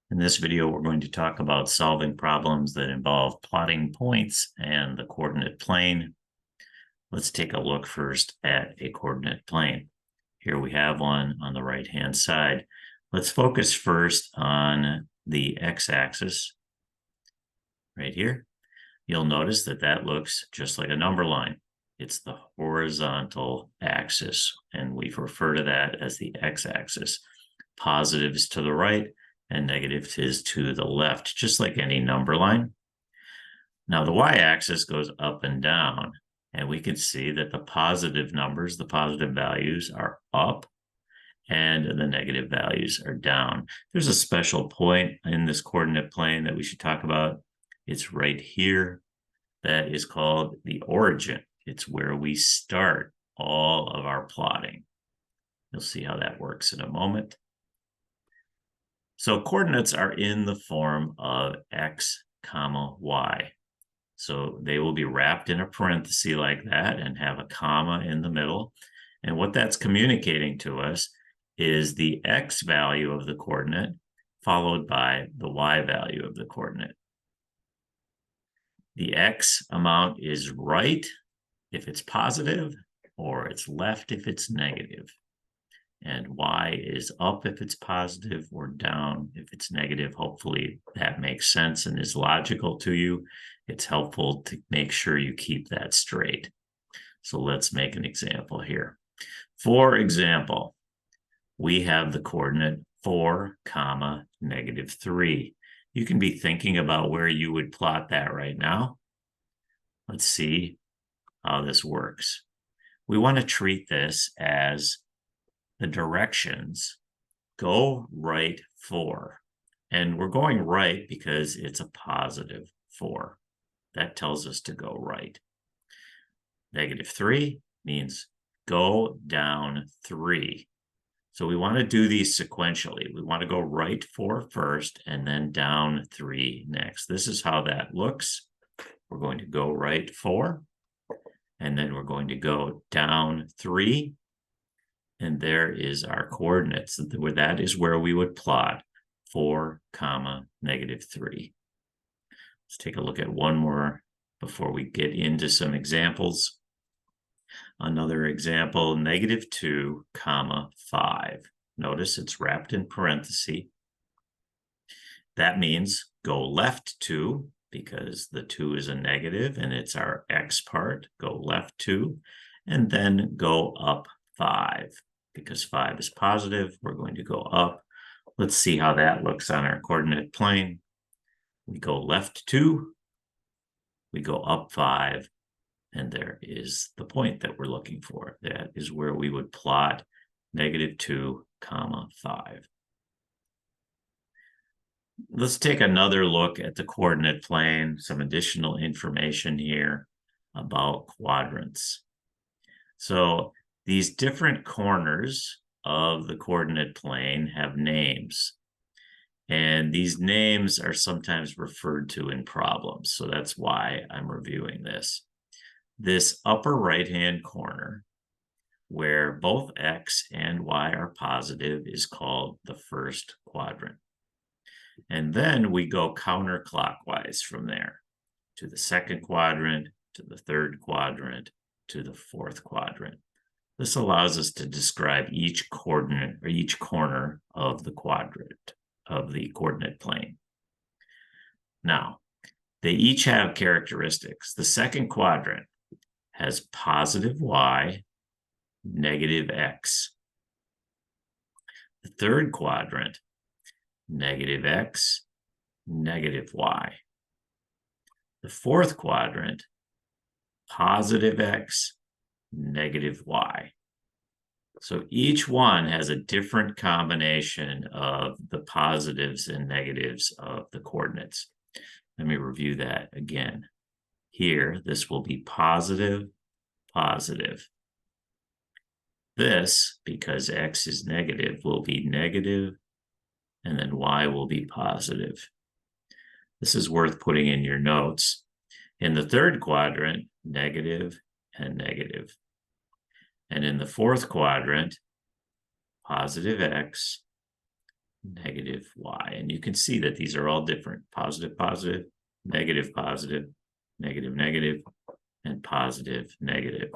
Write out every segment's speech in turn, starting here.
In this video, we're going to talk about solving problems that involve plotting points and the coordinate plane. Let's take a look first at a coordinate plane. Here we have one on the right-hand side. Let's focus first on the x-axis right here. You'll notice that that looks just like a number line. It's the horizontal axis, and we refer to that as the x-axis. Positive is to the right, and negative is to the left, just like any number line. Now the y-axis goes up and down, and we can see that the positive numbers, the positive values, are up, and the negative values are down. There's a special point in this coordinate plane that we should talk about. It's right here. That is called the origin. It's where we start all of our plotting. You'll see how that works in a moment. So coordinates are in the form of x, comma, y. So they will be wrapped in a parenthesis like that and have a comma in the middle. And what that's communicating to us is the x value of the coordinate followed by the y value of the coordinate. The x amount is right if it's positive, or it's left if it's negative. And y is up if it's positive, or down if it's negative. Hopefully that makes sense and is logical to you. It's helpful to make sure you keep that straight. So let's make an example here. For example, we have the coordinate 4, comma, -3. You can be thinking about where you would plot that right now. Let's see how this works. We want to treat this as the directions go right 4. And we're going right because it's a positive 4. That tells us to go right. -3 means go down 3. So we want to do these sequentially. We want to go right 4 first and then down 3 next. This is how that looks. We're going to go right 4, and then we're going to go down 3. And there is our coordinates. That is where we would plot 4, comma, -3. Let's take a look at one more before we get into some examples. Another example, -2, comma, 5. Notice it's wrapped in parentheses. That means go left 2, because the 2 is a negative and it's our x part. Go left 2, and then go up 5. Because 5 is positive, we're going to go up. Let's see how that looks on our coordinate plane. We go left 2, we go up 5, and there is the point that we're looking for. That is where we would plot -2, comma, 5. Let's take another look at the coordinate plane, some additional information here about quadrants. So these different corners of the coordinate plane have names, and these names are sometimes referred to in problems. So that's why I'm reviewing this. This upper right-hand corner, where both x and y are positive, is called the first quadrant. And then we go counterclockwise from there to the second quadrant, to the third quadrant, to the fourth quadrant. This allows us to describe each coordinate or each corner of the quadrant of the coordinate plane. Now, they each have characteristics. The second quadrant has positive y, negative x. The third quadrant, negative x, negative y. The fourth quadrant, positive x, negative y. So each one has a different combination of the positives and negatives of the coordinates. Let me review that again. Here, this will be positive, positive. This, because x is negative, will be negative, and then y will be positive. This is worth putting in your notes. In the third quadrant, negative and negative. And in the fourth quadrant, positive x, negative y. And you can see that these are all different: positive, positive, negative, positive, negative, negative, and positive, negative.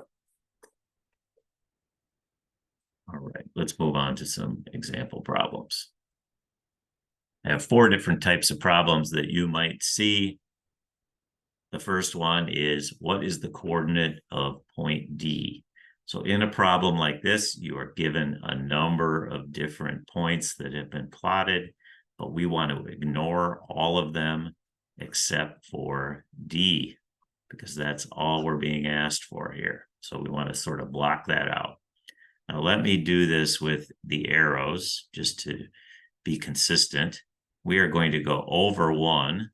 All right, let's move on to some example problems. I have 4 different types of problems that you might see. The first one is, what is the coordinate of point D? So in a problem like this, you are given a number of different points that have been plotted, but we want to ignore all of them except for D, because that's all we're being asked for here. So we want to sort of block that out. Now let me do this with the arrows just to be consistent. We are going to go over 1.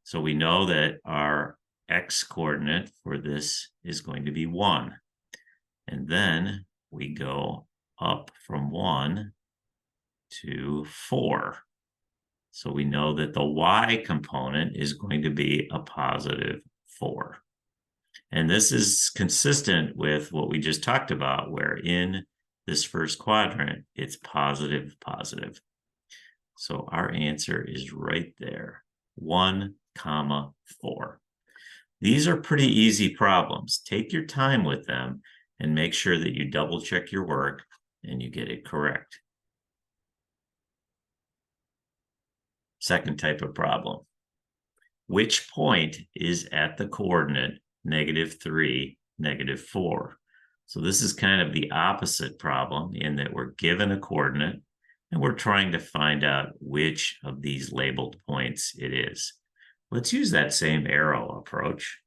So we know that our x coordinate for this is going to be 1. And then we go up from 1 to 4. So we know that the y component is going to be a positive 4. And this is consistent with what we just talked about, where in this first quadrant, it's positive, positive. So our answer is right there, 1, 4. These are pretty easy problems. Take your time with them and make sure that you double check your work and you get it correct. Second type of problem. Which point is at the coordinate -3, -4? So this is kind of the opposite problem in that we're given a coordinate and we're trying to find out which of these labeled points it is. Let's use that same arrow approach.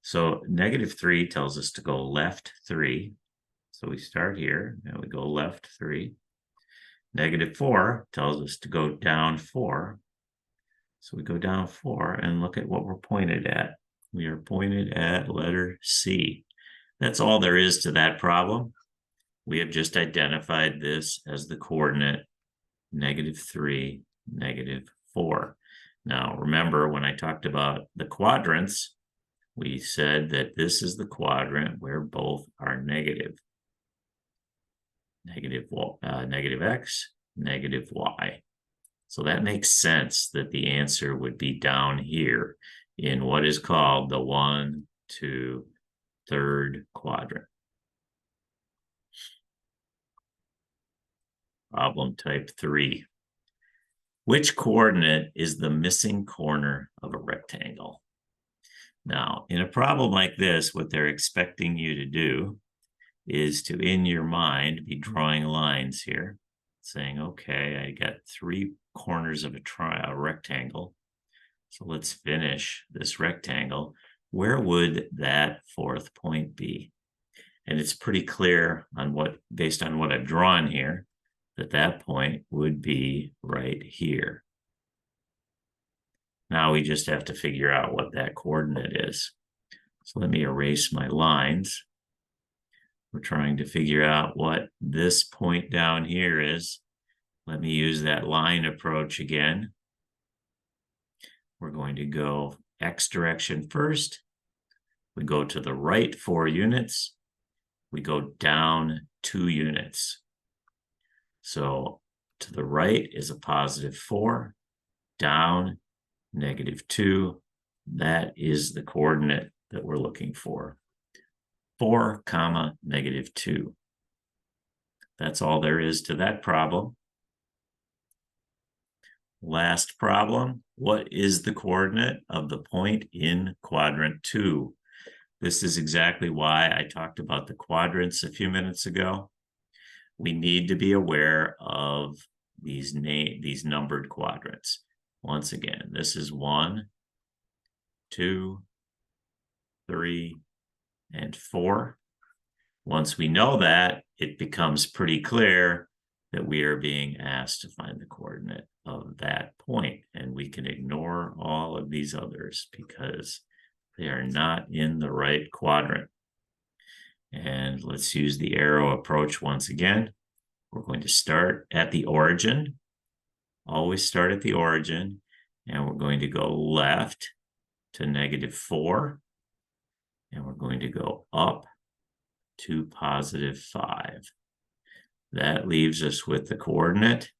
So -3 tells us to go left 3. So we start here and we go left 3. -4 tells us to go down 4. So we go down 4 and look at what we're pointed at. We are pointed at letter C. That's all there is to that problem. We have just identified this as the coordinate -3, -4. Now, remember when I talked about the quadrants, we said that this is the quadrant where both are negative. Negative x, negative y. So that makes sense that the answer would be down here in what is called the 1, 2, 3rd quadrant. Problem type 3. Which coordinate is the missing corner of a rectangle? Now, in a problem like this, what they're expecting you to do is to, in your mind, be drawing lines here, saying, okay, I got 3 corners of a rectangle. So let's finish this rectangle. Where would that 4th point be? And it's pretty clear on based on what I've drawn here, that point would be right here. Now we just have to figure out what that coordinate is. So let me erase my lines. We're trying to figure out what this point down here is. Let me use that line approach again. We're going to go x direction first. We go to the right 4 units. We go down 2 units. So to the right is a positive 4, down -2. That is the coordinate that we're looking for. 4, -2. That's all there is to that problem. Last problem, what is the coordinate of the point in quadrant 2? This is exactly why I talked about the quadrants a few minutes ago. We need to be aware of these numbered quadrants. Once again, this is 1, 2, 3, and 4. Once we know that, it becomes pretty clear that we are being asked to find the coordinate of that point, and we can ignore all of these others because they are not in the right quadrant. And let's use the arrow approach once again. We're going to start at the origin. Always start at the origin, and we're going to go left to -4, and we're going to go up to +5. That leaves us with the coordinate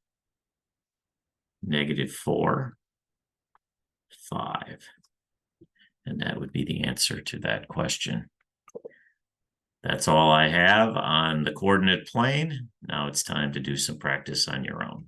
-4, 5. And that would be the answer to that question. That's all I have on the coordinate plane. Now it's time to do some practice on your own.